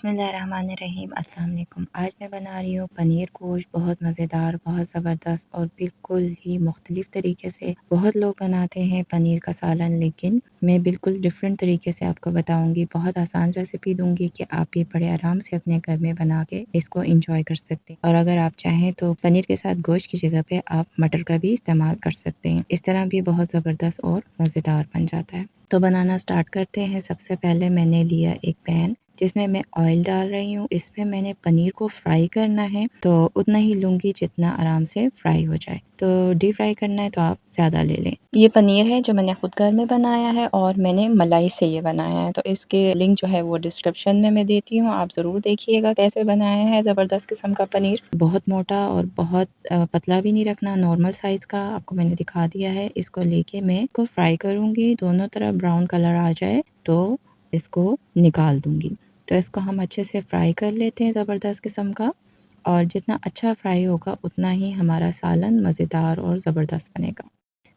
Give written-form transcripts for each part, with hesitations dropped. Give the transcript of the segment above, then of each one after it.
बिस्मिल्लाहिर्रहमानिर्रहीम अस्सलाम वालेकुम। आज मैं बना रही हूँ पनीर गोश्त, बहुत मज़ेदार, बहुत ज़बरदस्त और बिल्कुल ही मुख्तलिफ़ तरीके से। बहुत लोग बनाते हैं पनीर का सालन, लेकिन मैं बिल्कुल डिफरेंट तरीके से आपको बताऊँगी। बहुत आसान रेसिपी दूँगी कि आप ये बड़े आराम से अपने घर में बना के इसको इंजॉय कर सकते हैं। और अगर आप चाहें तो पनीर के साथ गोश्त की जगह पे आप मटर का भी इस्तेमाल कर सकते हैं। इस तरह भी बहुत ज़बरदस्त और मज़ेदार बन जाता है। तो बनाना स्टार्ट करते हैं। सबसे पहले मैंने लिया एक पैन, जिसमें मैं ऑयल डाल रही हूँ। इसमें मैंने पनीर को फ्राई करना है, तो उतना ही लूँगी जितना आराम से फ्राई हो जाए। तो डीप फ्राई करना है तो आप ज़्यादा ले लें। ये पनीर है जो मैंने खुद घर में बनाया है और मैंने मलाई से ये बनाया है, तो इसके लिंक जो है वो डिस्क्रिप्शन में मैं देती हूँ। आप ज़रूर देखिएगा कैसे बनाया है ज़बरदस्त किस्म का पनीर। बहुत मोटा और बहुत पतला भी नहीं रखना, नॉर्मल साइज़ का आपको मैंने दिखा दिया है। इसको लेके मैं इसको फ्राई करूँगी, दोनों तरफ ब्राउन कलर आ जाए तो इसको निकाल दूँगी। तो इसको हम अच्छे से फ्राई कर लेते हैं ज़बरदस्त किस्म का, और जितना अच्छा फ्राई होगा उतना ही हमारा सालन मज़ेदार और ज़बरदस्त बनेगा।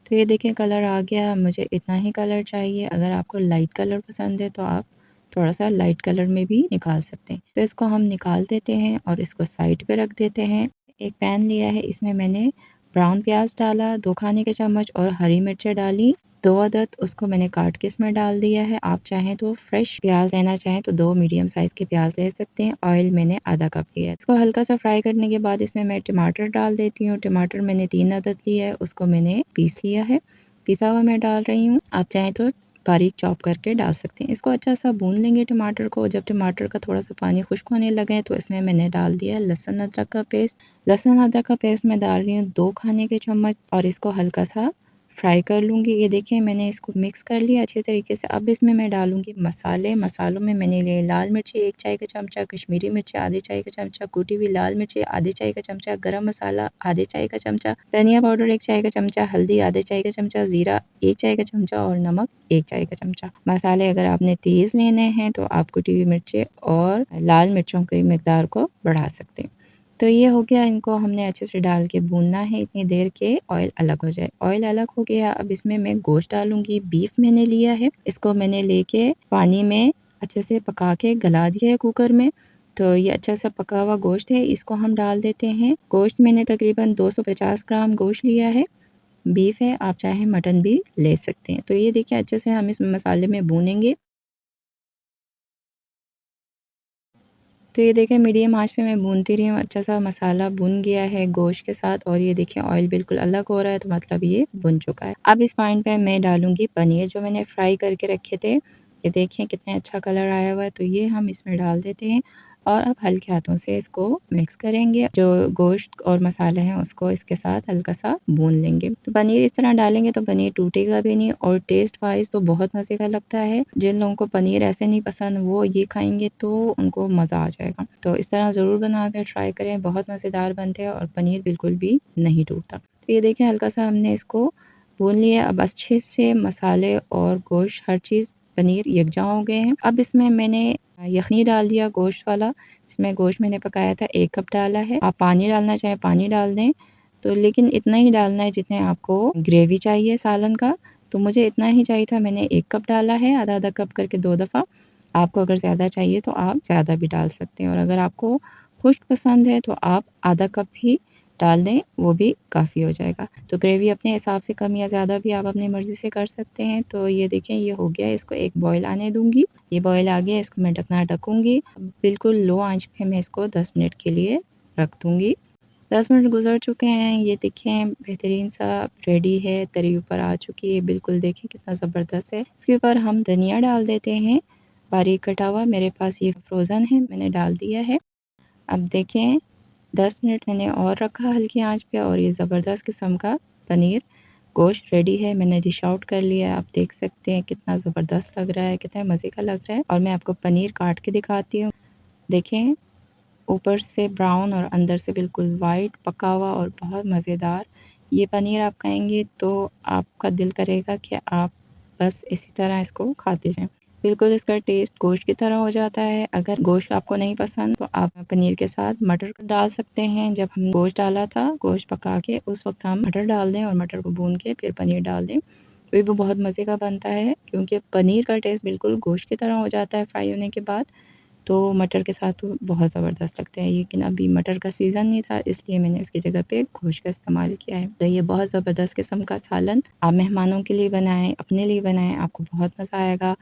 तो ये देखें कलर आ गया, मुझे इतना ही कलर चाहिए। अगर आपको लाइट कलर पसंद है तो आप थोड़ा-सा लाइट कलर में भी निकाल सकते हैं। तो इसको हम निकाल देते हैं और इसको साइड पे रख देते हैं। एक पैन लिया है, इसमें मैंने ब्राउन प्याज़ डाला 2 खाने के चम्मच और हरी मिर्चें डाली 2 अदद, उसको मैंने काट के इसमें डाल दिया है। आप चाहें तो फ्रेश प्याज़ लेना चाहें तो 2 मीडियम साइज़ के प्याज़ ले सकते हैं। ऑयल मैंने आधा कप लिया है। इसको हल्का सा फ्राई करने के बाद इसमें मैं टमाटर डाल देती हूँ। टमाटर मैंने 3 अदद लिया है, उसको मैंने पीस लिया है। पिसा हुआ मैं डाल रही हूँ। आप चाहें तो बारीक चॉप करके डाल सकते हैं। इसको अच्छा सा भून लेंगे टमाटर को। जब टमाटर का थोड़ा-सा पानी खुश्क होने लगे तो इसमें मैंने डाल दिया लहसुन अदरक का पेस्ट। लहसुन अदरक का पेस्ट मैं डाल रही हूँ 2 खाने के चम्मच और इसको हल्का सा फ्राई कर लूँगी। ये देखिए मैंने इसको मिक्स कर लिया अच्छे तरीके से। अब इसमें मैं डालूँगी मसाले। मसालों में मैंने लिए लाल मिर्ची 1 चाय का चमचा, कश्मीरी मिर्ची आधे चाय का चमचा, कुटी हुई लाल मिर्ची आधे चाय का चमचा, गरम मसाला आधे चाय का चमचा, धनिया पाउडर 1 चाय का चमचा, हल्दी आधे चाय का चमचा, ज़ीरा 1 चाय का चमचा और नमक 1 चाय का चमचा। मसाले अगर आपने तेज़ लेने हैं तो आप कुटी हुई मिर्ची और लाल मिर्चों की मिकदार को बढ़ा सकते हैं। तो ये हो गया, इनको हमने अच्छे से डाल के भूनना है इतनी देर के ऑयल अलग हो जाए। ऑयल अलग हो गया, अब इसमें मैं गोश्त डालूँगी। बीफ मैंने लिया है, इसको मैंने लेके पानी में अच्छे से पका के गला दिया है कुकर में। तो ये अच्छा सा पका हुआ गोश्त है, इसको हम डाल देते हैं। गोश्त मैंने तकरीबन 250 ग्राम गोश्त लिया है, बीफ है, आप चाहें मटन भी ले सकते हैं। तो ये देखिए अच्छे से हम इस मसाले में भूनेंगे। तो ये देखें मीडियम आँच पे मैं भूनती रही हूँ, अच्छा सा मसाला भुन गया है गोश्त के साथ और ये देखें ऑयल बिल्कुल अलग हो रहा है, तो मतलब ये भुन चुका है। अब इस पॉइंट पे मैं डालूँगी पनीर जो मैंने फ्राई करके रखे थे। ये देखें कितने अच्छा कलर आया हुआ है, तो ये हम इसमें डाल देते हैं और अब हल्के हाथों से इसको मिक्स करेंगे। जो गोश्त और मसाले हैं उसको इसके साथ हल्का सा भून लेंगे। तो पनीर इस तरह डालेंगे तो पनीर टूटेगा भी नहीं और टेस्ट वाइज़ तो बहुत मज़े का लगता है। जिन लोगों को पनीर ऐसे नहीं पसंद वो ये खाएँगे तो उनको मज़ा आ जाएगा। तो इस तरह ज़रूर बना कर ट्राई करें, बहुत मज़ेदार बनते हैं और पनीर बिल्कुल भी नहीं टूटता। तो ये देखें हल्का सा हमने इसको भून लिया। अब अच्छे से मसाले और गोश्त हर चीज़ पनीर यकजा हो गए हैं। अब इसमें मैंने यखनी डाल दिया गोश्त वाला। इसमें गोश्त मैंने पकाया था 1 कप डाला है। आप पानी डालना चाहें पानी डाल दें, तो लेकिन इतना ही डालना है जितने आपको ग्रेवी चाहिए सालन का। तो मुझे इतना ही चाहिए था, मैंने 1 कप डाला है, आधा-आधा कप करके 2 दफ़ा। आपको अगर ज़्यादा चाहिए तो आप ज़्यादा भी डाल सकते हैं और अगर आपको खुश्क पसंद है तो आप आधा कप ही डाल दें, वो भी काफ़ी हो जाएगा। तो ग्रेवी अपने हिसाब से कम या ज़्यादा भी आप अपनी मर्ज़ी से कर सकते हैं। तो ये देखें ये हो गया, इसको एक बॉयल आने दूँगी। ये बॉयल आ गया, इसको मैं ढकना ढकूँगी। बिल्कुल लो आँच पे मैं इसको 10 मिनट के लिए रख दूँगी। 10 मिनट गुज़र चुके हैं, ये देखें बेहतरीन सा रेडी है, तरी ऊपर आ चुकी है, बिल्कुल देखें कितना ज़बरदस्त है। इसके ऊपर हम धनिया डाल देते हैं, बारीक कटा हुआ, मेरे पास ये फ्रोज़न है, मैंने डाल दिया है। अब देखें 10 मिनट मैंने और रखा हल्की आँच पे और ये ज़बरदस्त किस्म का पनीर गोश्त रेडी है। मैंने डिश आउट कर लिया है, आप देख सकते हैं कितना ज़बरदस्त लग रहा है, कितने मज़े का लग रहा है और मैं आपको पनीर काट के दिखाती हूँ। देखें ऊपर से ब्राउन और अंदर से बिल्कुल वाइट पका हुआ और बहुत मज़ेदार। ये पनीर आप खाएँगे तो आपका दिल करेगा कि आप बस इसी तरह इसको खाते जाएँ। बिल्कुल इसका टेस्ट गोश्त की तरह हो जाता है। अगर गोश्त आपको नहीं पसंद तो आप पनीर के साथ मटर डाल सकते हैं। जब हम गोश्त डाला था, गोश्त पका के उस वक़्त हम मटर डाल दें और मटर को भून के फिर पनीर डाल दें। तो ये भी बहुत मज़े का बनता है क्योंकि पनीर का टेस्ट बिल्कुल गोश्त की तरह हो जाता है फ्राई होने के बाद। तो मटर के साथ तो बहुत ज़बरदस्त लगते हैं। लेकिन अभी मटर का सीज़न नहीं था, इसलिए मैंने इसकी जगह पे गोश्त का इस्तेमाल किया है। तो ये बहुत ज़बरदस्त किस्म का सालन आप मेहमानों के लिए बनाएँ, अपने लिए बनाएँ, आपको बहुत मज़ा आएगा।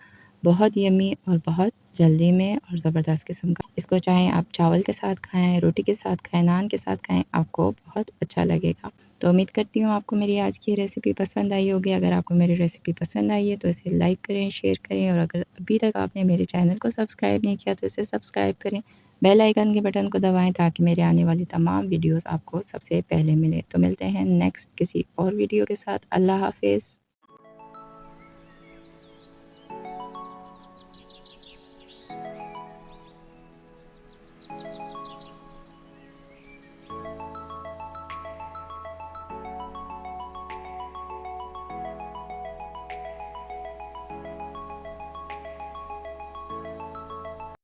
बहुत यम्मी और बहुत जल्दी में और ज़बरदस्त किस्म का। इसको चाहे आप चावल के साथ खाएँ, रोटी के साथ खाएँ, नान के साथ खाएँ, आपको बहुत अच्छा लगेगा। तो उम्मीद करती हूँ आपको मेरी आज की रेसिपी पसंद आई होगी। अगर आपको मेरी रेसिपी पसंद आई है तो इसे लाइक करें, शेयर करें और अगर अभी तक आपने मेरे चैनल को सब्सक्राइब नहीं किया तो इसे सब्सक्राइब करें। बेल आइकन के बटन को दबाएँ ताकि मेरे आने वाली तमाम वीडियोज़ आपको सबसे पहले मिलें। तो मिलते हैं नेक्स्ट किसी और वीडियो के साथ। अल्लाह हाफ़िज़।